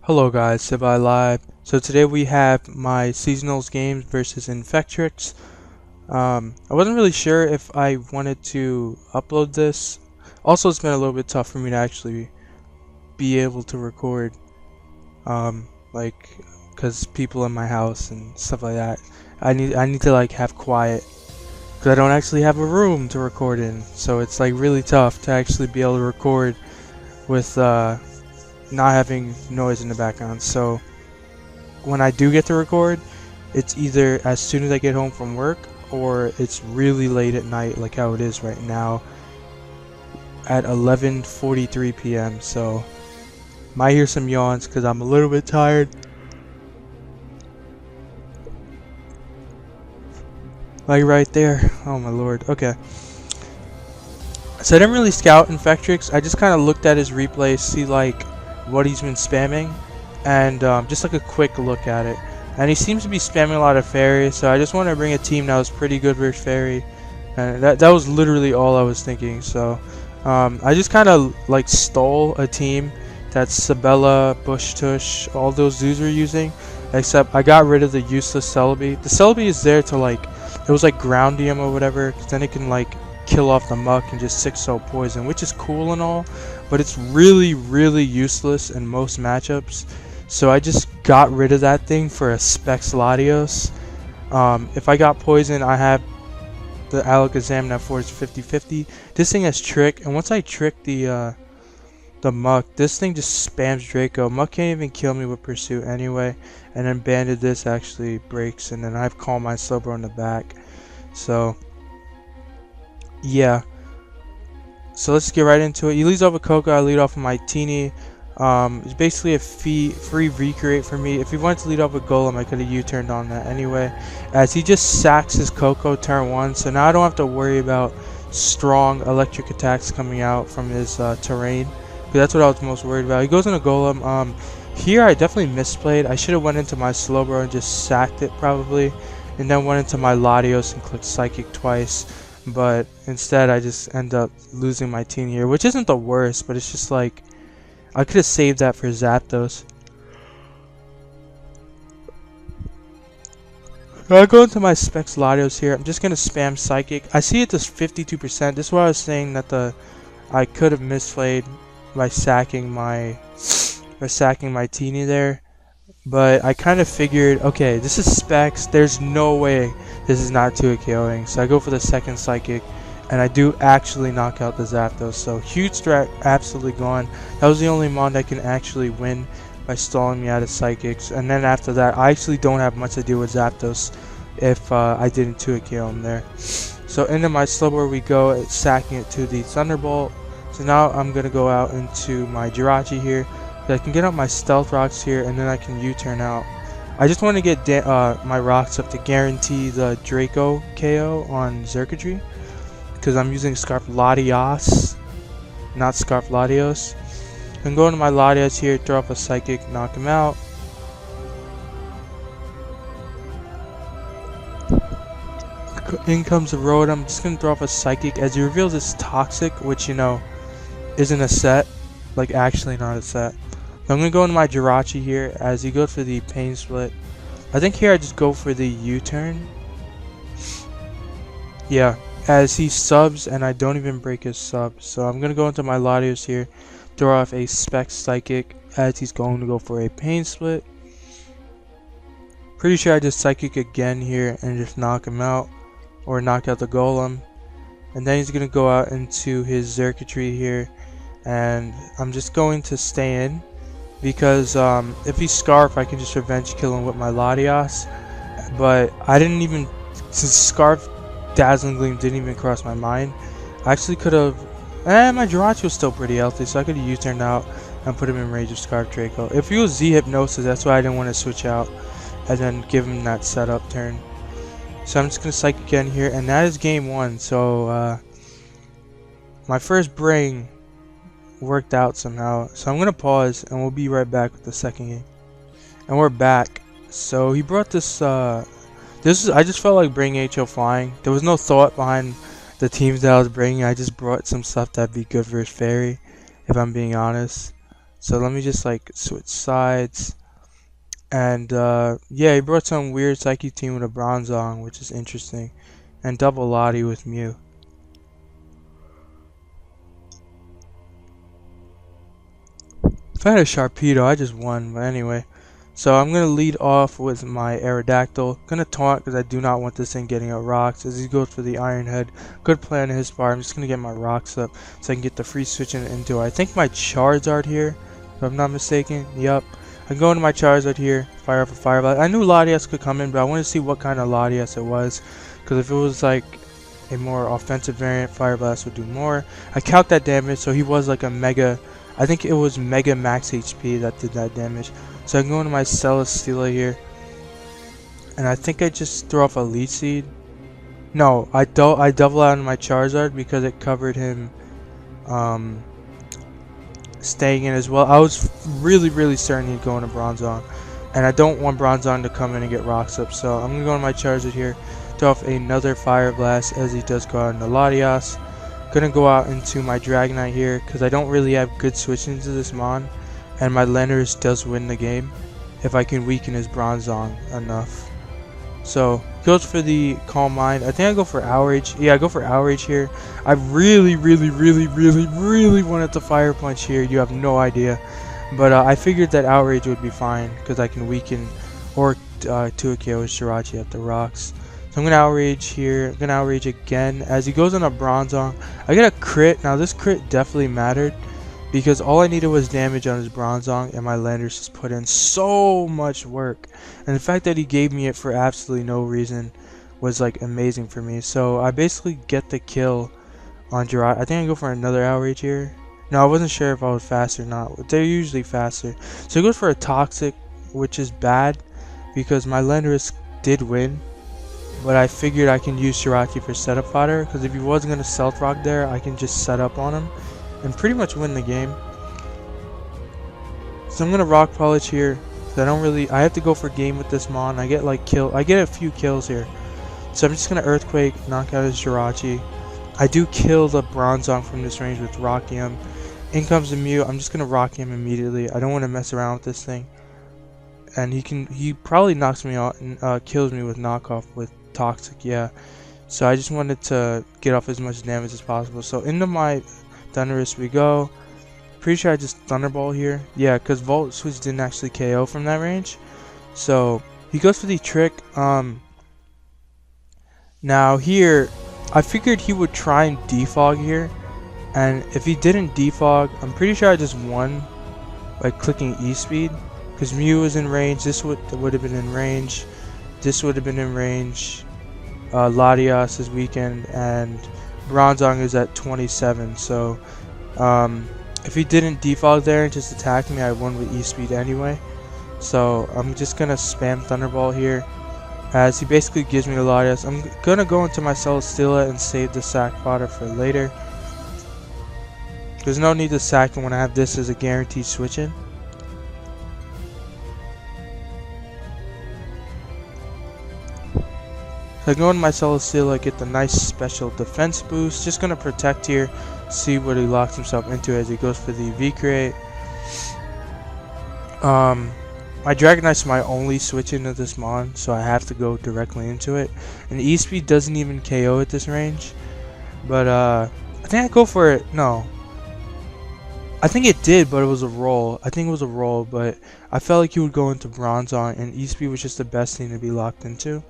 Hello guys, Sableye Live. So today we have my seasonals games versus Infectrix. I wasn't really sure if I wanted to upload this. Also, it's been a little bit tough for me to actually be able to record, like, cause people in my house and stuff like that. I need to like have quiet, cause I don't actually have a room to record in. So it's like really tough to actually be able to record with not having noise in the background. So when I do get to record, it's either as soon as I get home from work or it's really late at night, like how it is right now at 11:43 p.m. So might hear some yawns because I'm a little bit tired. Like right there. Oh my lord. Okay. So I didn't really scout Infectrix. I just kind of looked at his replay, see like what he's been spamming, and just like a quick look at it. And he seems to be spamming a lot of fairy, so I just wanted to bring a team that was pretty good versus fairy, and that was literally all I was thinking. So I just kind of like stole a team that Sableye, Bush Tush, all those dudes were using, except I got rid of the useless Sableye. The Sableye is there to like, it was like ground him or whatever, because then it can like kill off the muck and just 6-0 poison, which is cool and all, but it's really useless in most matchups. So I just got rid of that thing for a Specs Latios. If I got poison, I have the Alakazam that for is 50-50. This thing has trick, and once I trick the muck, this thing just spams Draco. Muck can't even kill me with pursuit anyway, and then banded this actually breaks, and then I have Calm Mind Slowbro in the back. So yeah, so let's get right into it. He leads off with Coco, I lead off with my Teeny. It's basically a free recreate for me. If he wanted to lead off with Golem, I could have U-turned on that anyway, as he just sacks his Coco turn 1, so now I don't have to worry about strong electric attacks coming out from his terrain, because that's what I was most worried about. He goes into Golem. Here I definitely misplayed. I should have went into my Slowbro and just sacked it probably, and then went into my Latios and clicked Psychic twice. But instead I just end up losing my team here, which isn't the worst, but it's just like I could have saved that for Zapdos. I go into my Specs Latios here. I'm just gonna spam Psychic. I see it does 52%. This is why I was saying that I could have misplayed by sacking my Teeny there. But I kind of figured, okay, this is Specs, there's no way this is not 2-KOing. So I go for the second Psychic, and I do actually knock out the Zapdos. So huge strat absolutely gone. That was the only Mon that can actually win by stalling me out of Psychics. And then after that, I actually don't have much to do with Zapdos if I didn't 2-KO him there. So into my Slowbro we go, sacking it to the Thunderbolt. So now I'm going to go out into my Jirachi here. I can get out my Stealth Rocks here, and then I can U-turn out. I just want to get my rocks up to guarantee the Draco KO on Xurkitree, because I'm using Scarf Latios, not Scarf Latios. I'm going to my Latios here, throw off a Psychic, knock him out. In comes the Rotom. I'm just going to throw off a Psychic as he reveals his Toxic, which, you know, isn't a set. Like, actually not a set. I'm going to go into my Jirachi here as he goes for the Pain Split. I think here I just go for the U-turn. Yeah, as he subs and I don't even break his sub. So I'm going to go into my Latios here, throw off a Specs Psychic as he's going to go for a Pain Split. Pretty sure I just Psychic again here and just knock him out, or knock out the Golem. And then he's going to go out into his Xurkitree here, and I'm just going to stay in. Because if he's Scarf, I can just revenge kill him with my Latios. But I didn't even, since Scarf Dazzling Gleam didn't even cross my mind, I actually could have, my Jirachi was still pretty healthy, so I could have U-turned out and put him in range of Scarf Draco. If he was Z Hypnosis, that's why I didn't want to switch out and then give him that setup turn. So I'm just going to Psych again here, and that is game 1. So my first bring worked out somehow, so I'm gonna pause and we'll be right back with the second game. And we're back. So he brought this I just felt like bringing HO Flying. There was no thought behind the teams that I was bringing. I just brought some stuff that'd be good versus Fairy, if I'm being honest. So let me just like switch sides. And yeah, he brought some weird Psyche team with a Bronzong, which is interesting. And double Lottie with Mew. If I had a Sharpedo, I just won, but anyway. So I'm going to lead off with my Aerodactyl. Going to taunt because I do not want this thing getting out rocks. As he goes for the Iron Head. Good plan on his part. I'm just going to get my rocks up so I can get the free switching into it. I think my Charizard here, if I'm not mistaken. Yup. I go into my Charizard here. Fire off a Fire Blast. I knew Latias could come in, but I wanted to see what kind of Latias it was. Because if it was like a more offensive variant, Fire Blast would do more. I calc that damage, so he was like a Mega... I think it was Mega Max HP that did that damage. So I can go into my Celesteela here. And I think I just throw off a Leech Seed. No, I double out on my Charizard because it covered him staying in as well. I was really certain he'd go into Bronzong. And I don't want Bronzong to come in and get rocks up. So I'm going to go into my Charizard here. Throw off another Fire Blast as he does go out into Latias. Gonna go out into my Dragonite here because I don't really have good switching into this Mon, and my Landorus does win the game if I can weaken his Bronzong enough. So goes for the Calm Mind. I think I go for Outrage. Yeah, I go for Outrage here. I really wanted to Fire Punch here. You have no idea, but I figured that Outrage would be fine because I can weaken or 2-KO his Jirachi at the rocks. So I'm going to Outrage here. I'm going to Outrage again. As he goes on a Bronzong, I get a crit. Now this crit definitely mattered because all I needed was damage on his Bronzong, and my Landorus just put in so much work. And the fact that he gave me it for absolutely no reason was like amazing for me. So I basically get the kill on Jirachi. I think I go for another Outrage here. No, I wasn't sure if I was fast or not. They're usually faster. So he goes for a Toxic, which is bad because my Landorus did win. But I figured I can use Jirachi for setup fodder, because if he was going to Stealth Rock there, I can just set up on him and pretty much win the game. So I'm going to Rock Polish here. I have to go for game with this Mon. I get a few kills here. So I'm just going to Earthquake, knock out his Jirachi. I do kill the Bronzong from this range with Rocky him. In comes the Mew. I'm just going to rock him immediately. I don't want to mess around with this thing. And he probably knocks me out and kills me with knockoff with Toxic, yeah. So I just wanted to get off as much damage as possible. So into my Thunderous we go. Pretty sure I just Thunderball here. Yeah, because Volt Switch didn't actually KO from that range. So he goes for the trick. Now here, I figured he would try and defog here. And if he didn't defog, I'm pretty sure I just won by clicking E-Speed. Because Mew is in range, this would have been in range. This would have been in range. Latias is weakened, and Bronzong is at 27. So if he didn't defog there and just attack me, I won with E-Speed anyway. So I'm just gonna spam Thunderbolt here, as he basically gives me a Latias. I'm gonna go into my Celesteela and save the sack fodder for later. There's no need to sack him when I have this as a guaranteed switch in. So I go into my Celesteela, get the nice special defense boost. Just gonna protect here, see what he locks himself into as he goes for the V-Create. My Dragonite's my only switch into this Mon, so I have to go directly into it. And E-Speed doesn't even KO at this range. But I think I go for it. No. I think it did, but it was a roll. I think it was a roll, but I felt like he would go into Bronzong, and E-Speed was just the best thing to be locked into.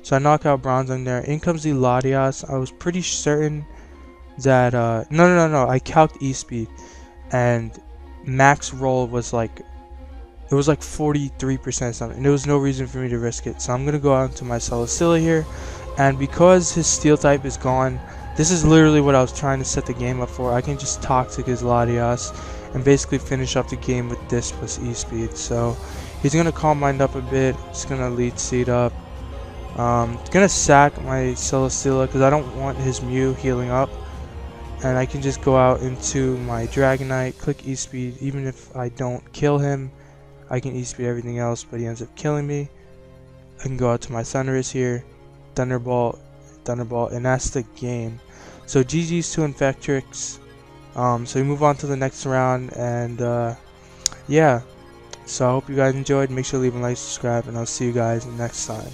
So I knock out Bronzong there. In comes the Latias. I was pretty certain that no. I calced E-Speed, and max roll was like, it was like 43% something. And there was no reason for me to risk it. So I'm gonna go out into my Celesteela here, and because his Steel type is gone, this is literally what I was trying to set the game up for. I can just Toxic his Latias and basically finish up the game with this plus E-Speed. So he's gonna Calm Mind up a bit. Just gonna Lead Seed up. Gonna sack my Celesteela because I don't want his Mew healing up, and I can just go out into my Dragonite, click E-Speed. Even if I don't kill him, I can E-Speed everything else, but he ends up killing me. I can go out to my Thunderous here, Thunderbolt, and that's the game. So GG's to Infectrix. So we move on to the next round, and yeah. So I hope you guys enjoyed. Make sure to leave a like, subscribe, and I'll see you guys next time.